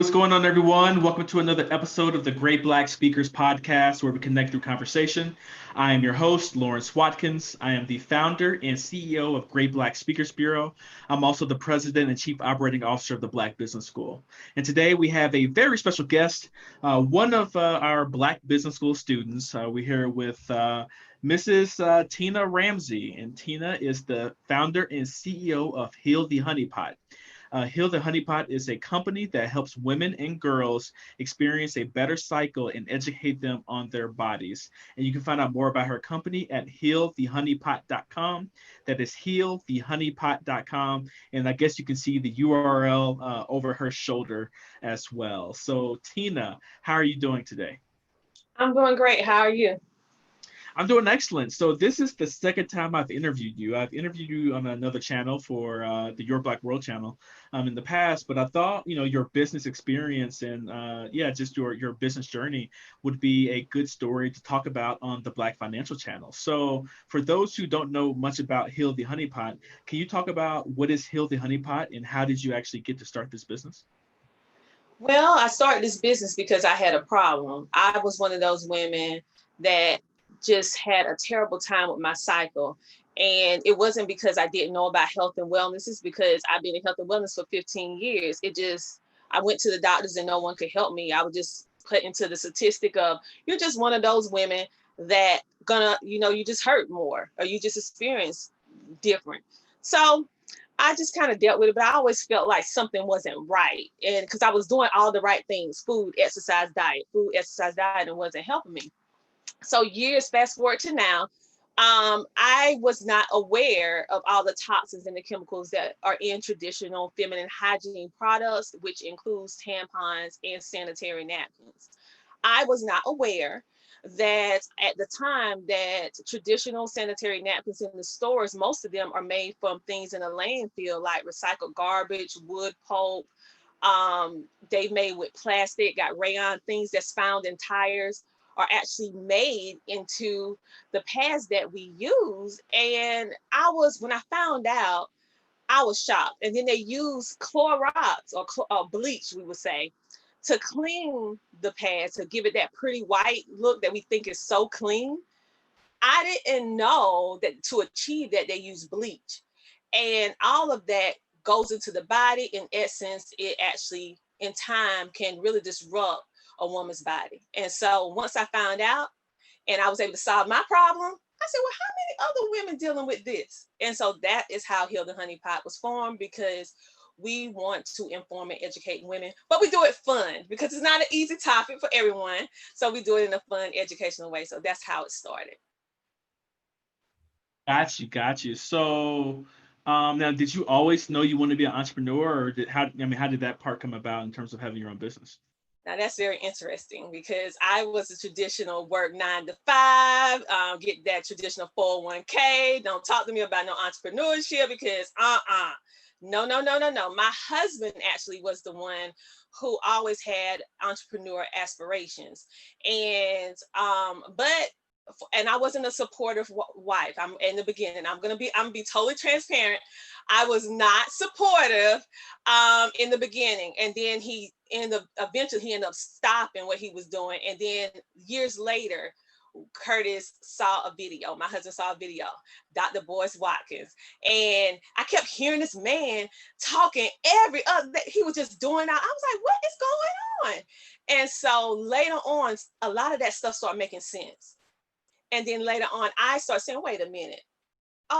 What's going on, everyone? Welcome to another episode of the Great Black Speakers Podcast, where we connect through conversation. I am your host, Lawrence Watkins. I am the founder and CEO of Great Black Speakers Bureau. I'm also the president and chief operating officer of the Black Business School. And today we have a very special guest, one of our Black Business School students. We're here with Mrs. Tina Ramsay, and Tina is the founder and CEO of Heal The Honeypot. Heal the Honeypot is a company that helps women and girls experience a better cycle and educate them on their bodies. And you can find out more about her company at healthehoneypot.com. That is healthehoneypot.com. And I guess you can see the URL over her shoulder as well. So, Tina, how are you doing today? I'm doing great. How are you? I'm doing excellent. So this is the second time I've interviewed you. I've interviewed you on another channel for the Your Black World channel in the past, but I thought, your business experience and just your business journey would be a good story to talk about on the Black Financial channel. So for those who don't know much about Heal the Honeypot, can you talk about what is Heal the Honeypot and how did you actually get to start this business? Well, I started this business because I had a problem. I was one of those women that just had a terrible time with my cycle. And it wasn't because I didn't know about health and wellness. It's because I've been in health and wellness for 15 years. I went to the doctors and no one could help me. I was just put into the statistic of, you're just one of those women that you just hurt more or you just experience different. So I just kind of dealt with it, but I always felt like something wasn't right. And because I was doing all the right things, food, exercise, diet, and wasn't helping me. So years fast forward to now, I was not aware of all the toxins and the chemicals that are in traditional feminine hygiene products, which includes tampons and sanitary napkins. I was not aware that at the time that traditional sanitary napkins in the stores, most of them are made from things in a landfill like recycled garbage, wood pulp. They made with plastic, got rayon, things that's found in tires are actually made into the pads that we use. And when I found out, I was shocked. And then they use Clorox or bleach, we would say, to clean the pads, to give it that pretty white look that we think is so clean. I didn't know that to achieve that they use bleach. And all of that goes into the body. In essence, it actually in time can really disrupt a woman's body. And so once I found out and I was able to solve my problem, I said, well, how many other women dealing with this? And so that is how Heal the Honey Pot was formed, because we want to inform and educate women, but we do it fun because it's not an easy topic for everyone. So we do it in a fun, educational way. So that's how it started. Got you. So, now, did you always know you wanted to be an entrepreneur, or how did that part come about in terms of having your own business? Now that's very interesting because I was a traditional work 9 to 5, get that traditional 401k. Don't talk to me about no entrepreneurship because no, no, no, no, no. My husband actually was the one who always had entrepreneur aspirations, and I wasn't a supportive wife. I'm in the beginning. I'm gonna be totally transparent. I was not supportive in the beginning, and then eventually he ended up stopping what he was doing, and then years later, Curtis saw a video. My husband saw a video, Dr. Boyce Watkins. And I kept hearing this man talking every other day. He was just doing out. I was like, what is going on? And so later on, a lot of that stuff started making sense. And then later on, I started saying, wait a minute.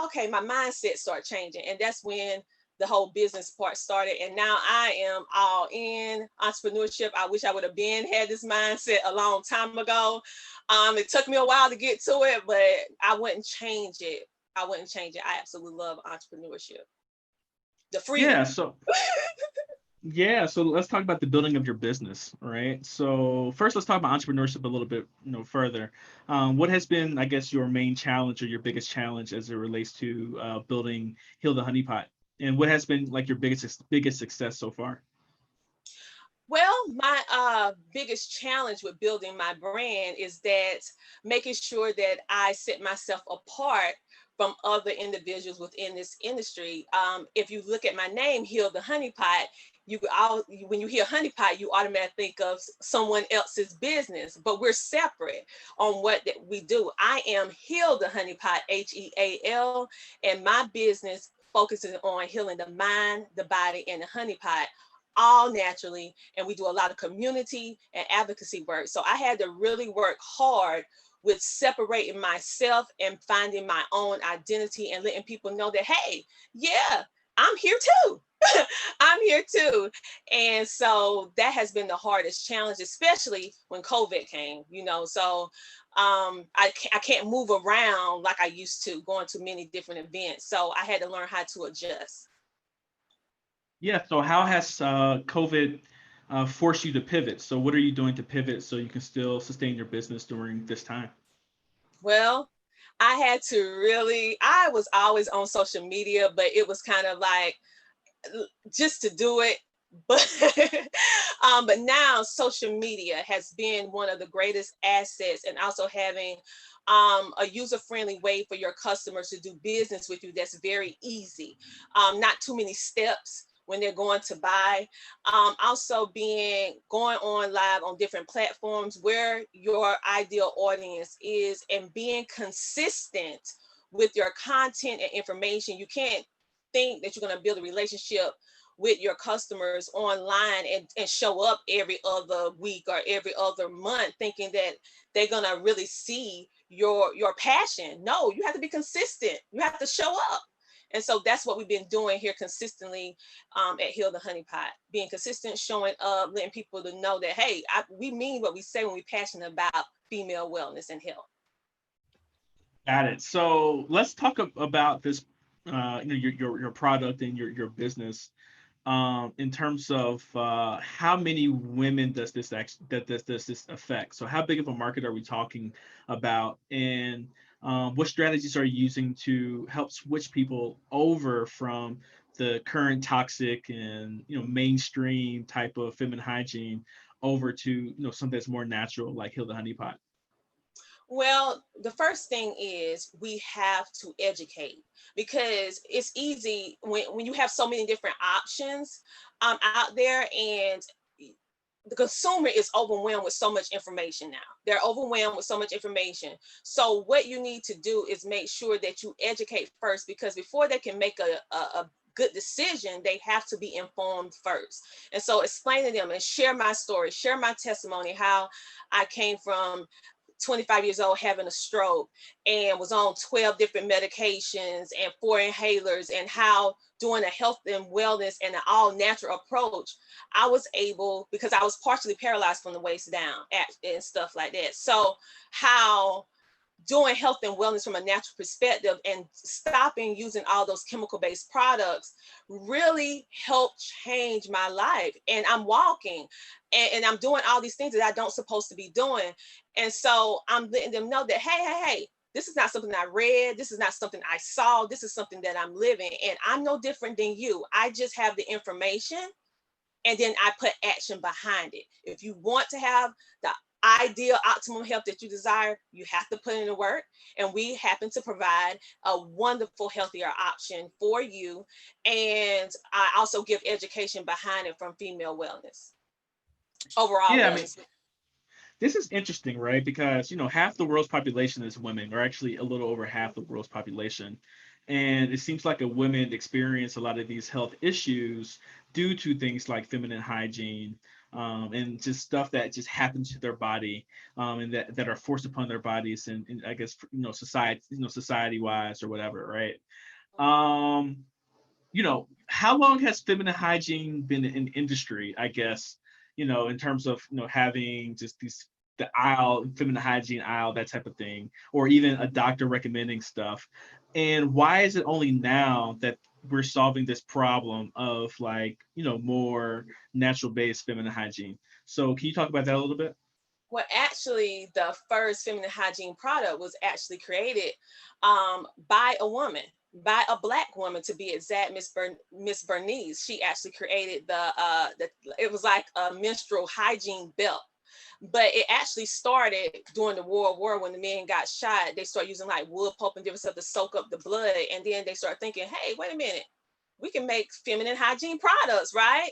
Okay, my mindset started changing. And that's when the whole business part started. And now I am all in entrepreneurship. I wish I would have had this mindset a long time ago. It took me a while to get to it, but I wouldn't change it. I absolutely love entrepreneurship. The freedom. Yeah. So let's talk about the building of your business, right? So first, let's talk about entrepreneurship a little bit, further. What has been, I guess, your main challenge or your biggest challenge as it relates to building Heal the Honeypot, and what has been like your biggest success so far? Well, my biggest challenge with building my brand is that making sure that I set myself apart from other individuals within this industry. If you look at my name, Heal the Honeypot, when you hear honeypot, you automatically think of someone else's business, but we're separate on what that we do. I am Heal the Honeypot, HEAL, and my business focuses on healing the mind, the body, and the honeypot, all naturally. And we do a lot of community and advocacy work. So I had to really work hard with separating myself and finding my own identity and letting people know that, hey, yeah, I'm here too. I'm here too. And so that has been the hardest challenge, especially when COVID came, So I can't move around like I used to, going to many different events. So I had to learn how to adjust. Yeah. So how has COVID forced you to pivot? So what are you doing to pivot so you can still sustain your business during this time? Well, I was always on social media, but it was kind of like just to do it. But but now social media has been one of the greatest assets, and also having a user-friendly way for your customers to do business with you that's very easy. Not too many steps when they're going to buy. Also going on live on different platforms where your ideal audience is, and being consistent with your content and information. You can't think that you're going to build a relationship with your customers online and show up every other week or every other month thinking that they're going to really see your passion. No, you have to be consistent. You have to show up. And so that's what we've been doing here consistently at Heal the Honeypot, being consistent, showing up, letting people to know that, hey, we mean what we say when we're passionate about female wellness and health. Got it. So let's talk about this, your product and your business. In terms of how many women does this does this affect? So how big of a market are we talking about, and what strategies are you using to help switch people over from the current toxic and mainstream type of feminine hygiene over to something that's more natural like Heal the Honeypot? Well, the first thing is we have to educate, because it's easy when you have so many different options out there, and the consumer is overwhelmed with so much information now. They're overwhelmed with so much information. So what you need to do is make sure that you educate first, because before they can make a good decision, they have to be informed first. And so explain to them and share my story, share my testimony, how I came from 25 years old having a stroke and was on 12 different medications and 4 inhalers, and how doing a health and wellness and an all natural approach, I was able, because I was partially paralyzed from the waist down and stuff like that. So how doing health and wellness from a natural perspective and stopping using all those chemical-based products really helped change my life. And I'm walking and I'm doing all these things that I don't supposed to be doing. And so I'm letting them know that, hey, this is not something I read. This is not something I saw. This is something that I'm living. And I'm no different than you. I just have the information, and then I put action behind it. If you want to have the ideal optimum health that you desire, you have to put in the work. And we happen to provide a wonderful, healthier option for you. And I also give education behind it from female wellness, overall Yeah, I mean, wellness. this is interesting, right? Because half the world's population is women, or actually a little over half the world's population, and it seems like women experience a lot of these health issues due to things like feminine hygiene, and just stuff that just happens to their body, and that are forced upon their bodies, and I guess society wise or whatever, right? Um, how long has feminine hygiene been in industry, I guess, in terms of, having just the aisle, feminine hygiene aisle, that type of thing, or even a doctor recommending stuff. And why is it only now that we're solving this problem of like, more natural based feminine hygiene? So can you talk about that a little bit? Well, actually, the first feminine hygiene product was actually created by a woman, by a Black woman to be exact, Miss Bernice. She actually created it was like a menstrual hygiene belt. But it actually started during the World War when the men got shot. They started using like wood pulp and different stuff to soak up the blood. And then they started thinking, hey, wait a minute. we can make feminine hygiene products, right?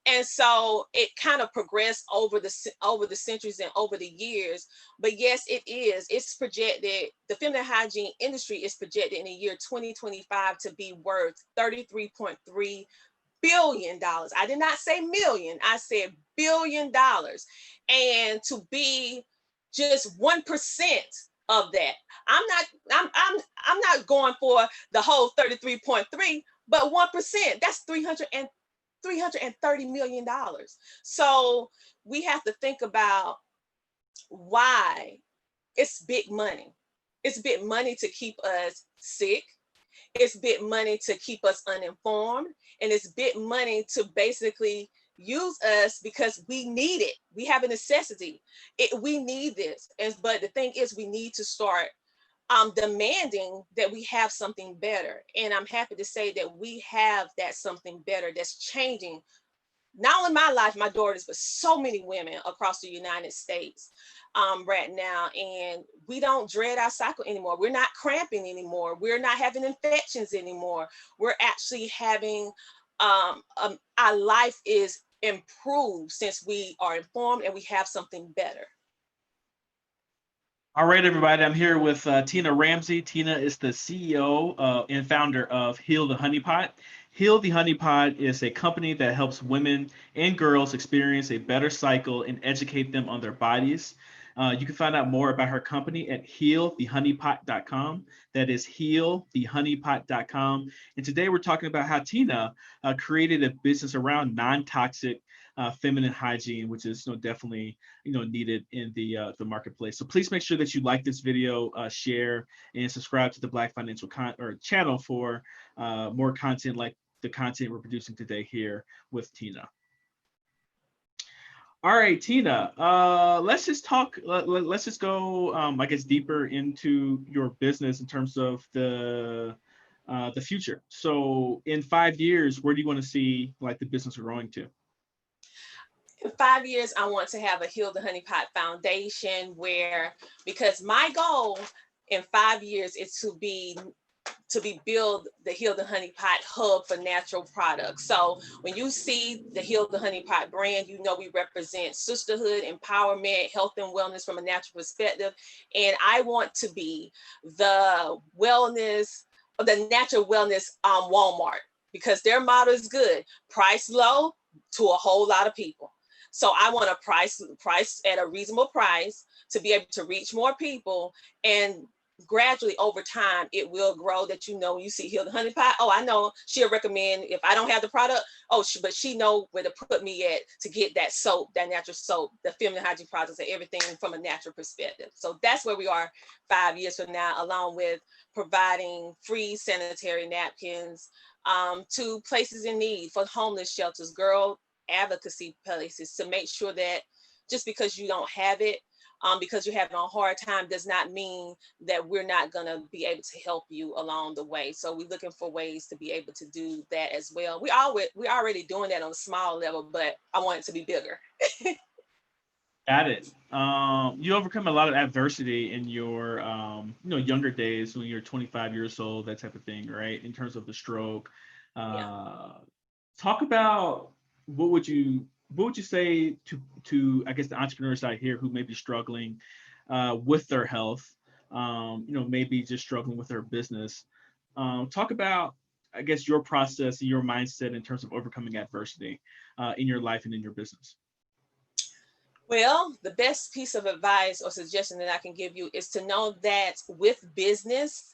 And so it kind of progressed over the centuries and over the years. But yes, it is. It's projected, the feminine hygiene industry is projected in the year 2025 to be worth $33.3 billion. I did not say million, I said $1 billion. And to be just 1% of that. I'm not going for the whole 33.3, but 1%, that's 330 million dollars. So we have to think about why. It's big money. It's big money to keep us sick. It's big money to keep us uninformed, and it's big money to basically use us because we need it. We have a necessity. We need this. But the thing is, we need to start demanding that we have something better. And I'm happy to say that we have that something better that's changing, not only my life, my daughters, but so many women across the United States right now. And we don't dread our cycle anymore. We're not cramping anymore. We're not having infections anymore. We're actually having, our life is improved since we are informed and we have something better. All right, everybody. I'm here with Tina Ramsay. Tina is the CEO and founder of Heal the Honeypot. Heal the Honeypot is a company that helps women and girls experience a better cycle and educate them on their bodies. You can find out more about her company at healthhoneypotcom. That is healthehoneypot.com. And today we're talking about how Tina created a business around non-toxic feminine hygiene, which is definitely needed in the marketplace. So please make sure that you like this video, share, and subscribe to the Black Financial channel for more content like the content we're producing today here with Tina. All right, Tina, let's just talk, let's just go, I guess, deeper into your business in terms of the future. So in 5 years, where do you want to see like the business growing to? In 5 years, I want to have a Heal the Honeypot Foundation because my goal in 5 years is to build the Heal the Honeypot hub for natural products. So when you see the Heal the Honeypot brand, we represent sisterhood, empowerment, health and wellness from a natural perspective. And I want to be the natural wellness Walmart, because their motto is good: price low to a whole lot of people. So I want a price at a reasonable price to be able to reach more people, and gradually over time it will grow that you see Heal the Honeypot. Oh, I know she'll recommend, if I don't have the product, but she know where to put me at to get that soap, that natural soap, the feminine hygiene products, and everything from a natural perspective. So that's where we are 5 years from now, along with providing free sanitary napkins to places in need, for homeless shelters, girl advocacy places, to make sure that just because you don't have it, because you're having a hard time, does not mean that we're not going to be able to help you along the way. So we're looking for ways to be able to do that as well. We're already doing that on a small level, but I want it to be bigger. Got it. You overcome a lot of adversity in your younger days, when you're 25 years old, that type of thing, right? In terms of the stroke. Yeah. Talk about what would you say to I guess the entrepreneurs out here who may be struggling with their health, maybe just struggling with their business. Talk about, I guess, your process and your mindset in terms of overcoming adversity in your life and in your business. Well, the best piece of advice or suggestion that I can give you is to know that with business,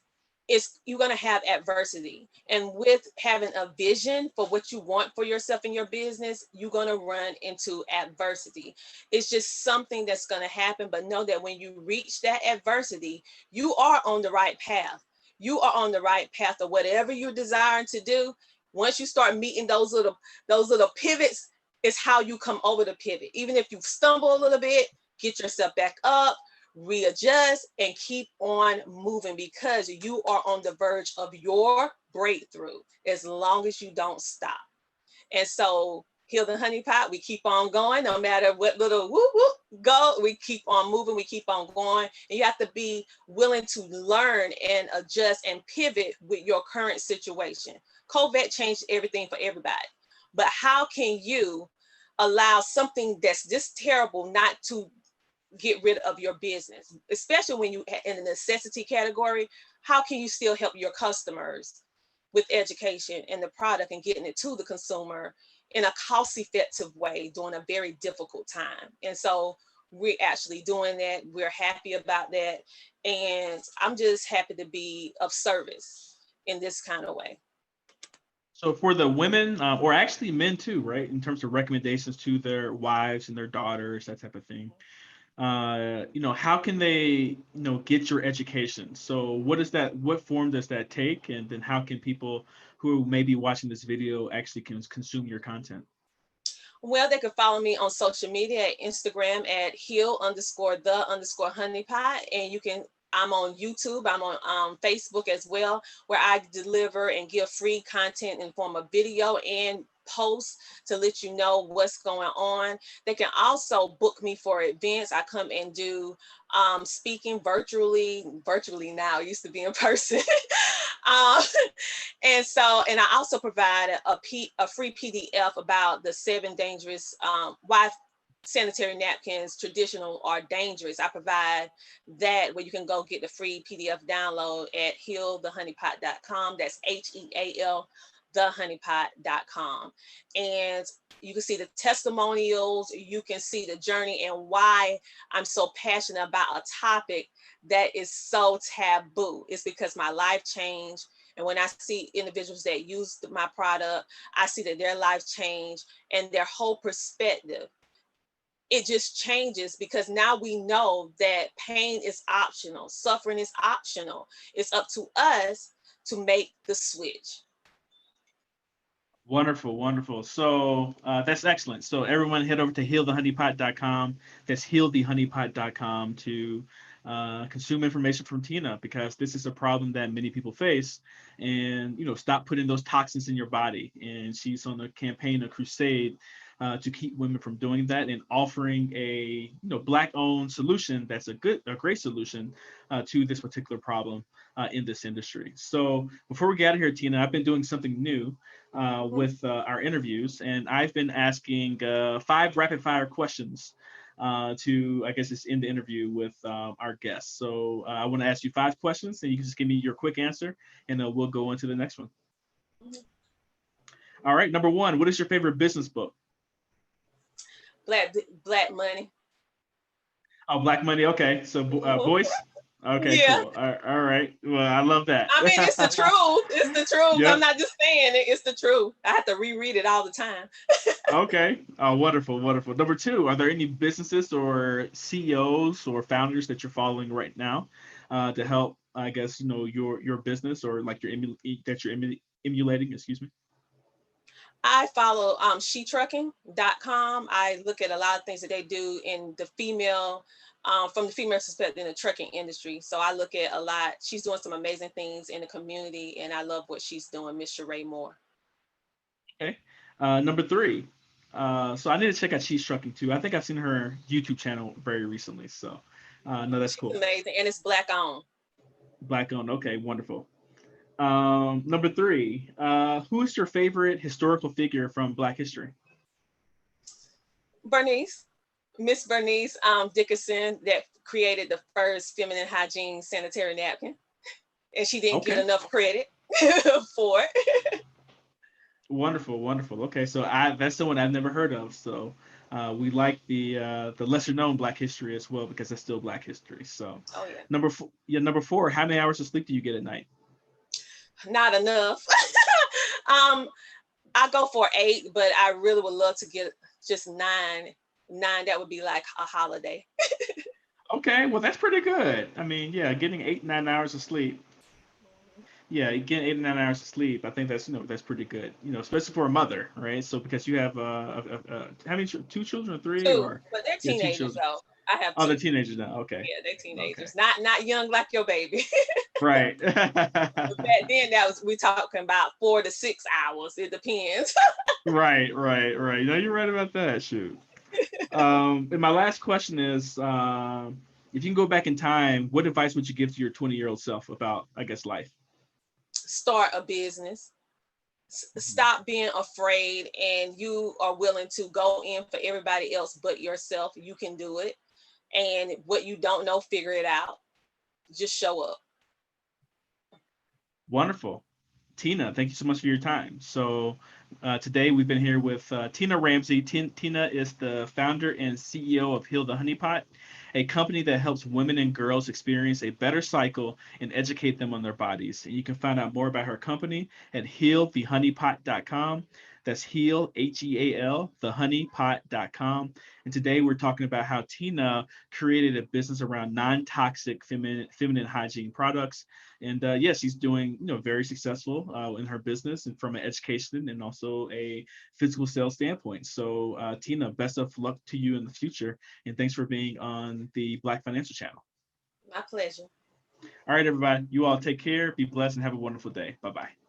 you're going to have adversity. And with having a vision for what you want for yourself in your business, you're going to run into adversity. It's just something that's going to happen. But know that when you reach that adversity, you are on the right path. You are on the right path of whatever you're desiring to do. Once you start meeting those little pivots, is how you come over the pivot. Even if you stumble a little bit, get yourself back up, readjust, and keep on moving, because you are on the verge of your breakthrough as long as you don't stop. And so Heal the Honeypot, we keep on going, no matter what little whoop whoop go, we keep on moving, we keep on going. And you have to be willing to learn and adjust and pivot with your current situation. COVID changed everything for everybody. But how can you allow something that's this terrible not to get rid of your business, especially when you in the necessity category? How can you still help your customers with education and the product and getting it to the consumer in a cost effective way during a very difficult time? And so we're actually doing that. We're happy about that. And I'm just happy to be of service in this kind of way. So for the women, or actually men too, right? In terms of recommendations to their wives and their daughters, that type of thing. How can they, get your education? So what form does that take? And then how can people who may be watching this video actually consume your content? Well, they can follow me on social media at Instagram at heal_the_honeypot. And I'm on YouTube, I'm on Facebook as well, where I deliver and give free content in form of video and posts to let you know what's going on. They can also book me for events. I come and do speaking virtually now. It used to be in person. And I also provide a free PDF about the 7 dangerous, why sanitary napkins, traditional or dangerous. I provide that where you can go get the free PDF download at healthehoneypot.com. That's HEAL thehoneypot.com. And you can see the testimonials, you can see the journey and why I'm so passionate about a topic that is so taboo. It's because my life changed. And when I see individuals that use my product, I see that their life changed and their whole perspective. It just changes because now we know that pain is optional, suffering is optional. It's up to us to make the switch. Wonderful, wonderful. So that's excellent. So everyone head over to healthehoneypot.com. That's healthehoneypot.com to consume information from Tina, because this is a problem that many people face. And, stop putting those toxins in your body. And she's on a campaign, a crusade to keep women from doing that, and offering a Black-owned solution that's a great solution to this particular problem in this industry. So before we get out of here, Tina, I've been doing something new with our interviews, and I've been asking 5 rapid-fire questions to, I guess, just end the interview with our guests. So I want to ask you 5 questions, and you can just give me your quick answer, and we'll go into the next one. All right, number 1, what is your favorite business book? Black Money. Oh, Black Money. Okay, so Voice. Okay, yeah. Cool. All right. Well, I love that. I mean, it's the truth. It's the truth. Yep. I'm not just saying it. It's the truth. I have to reread it all the time. Okay. Oh, wonderful, wonderful. Number 2, are there any businesses or CEOs or founders that you're following right now to help, I guess, your business, or like that you're emulating? Excuse me. I follow shetrucking.com. I look at a lot of things that they do in the female, from the female perspective in the trucking industry. So I look at a lot. She's doing some amazing things in the community, and I love what she's doing, Miss Sheree Moore. Okay. Number 3. So I need to check out She's Trucking too. I think I've seen her YouTube channel very recently. So no, that's cool. Amazing, and it's Black owned. Black owned. Okay, wonderful. Number 3, who is your favorite historical figure from Black history? Miss Bernice Dickinson, that created the first feminine hygiene sanitary napkin, and she didn't get enough credit for it. Wonderful, wonderful. Okay, so that's the one I've never heard of. So we like the lesser known Black history as well, because it's still Black history. So number 4, how many hours of sleep do you get at night? Not enough. I go for 8, but I really would love to get just 9. That would be like a holiday. Okay, well, that's pretty good. I mean, yeah, getting 8-9 hours of sleep. Yeah, getting 8 or 9 hours of sleep. I think that's that's pretty good. Especially for a mother, right? So because you have how many 2 children or 3? 2, or but they're teenagers though. I have 2. Oh, they're teenagers now. Okay. Yeah, they're teenagers. Okay. Not young like your baby. Right. But back then, we talking about 4 to 6 hours. It depends. Right. No, you're right about that. Shoot. And my last question is, if you can go back in time, what advice would you give to your 20-year-old self about, I guess, life? Start a business. stop being afraid, and you are willing to go in for everybody else but yourself. You can do it. And what you don't know, figure it out. Just show up. Wonderful. Tina, thank you so much for your time. So today we've been here with Tina Ramsay. Tina is the founder and CEO of Heal The Honeypot, a company that helps women and girls experience a better cycle and educate them on their bodies. And you can find out more about her company at healthehoneypot.com. That's heal, Heal, thehoneypot.com. And today we're talking about how Tina created a business around non-toxic feminine hygiene products. And yeah, she's doing very successful in her business and from an education and also a physical sales standpoint. So Tina, best of luck to you in the future, and thanks for being on the Black Financial Channel. My pleasure. All right, everybody, you all take care, be blessed, and have a wonderful day. Bye bye.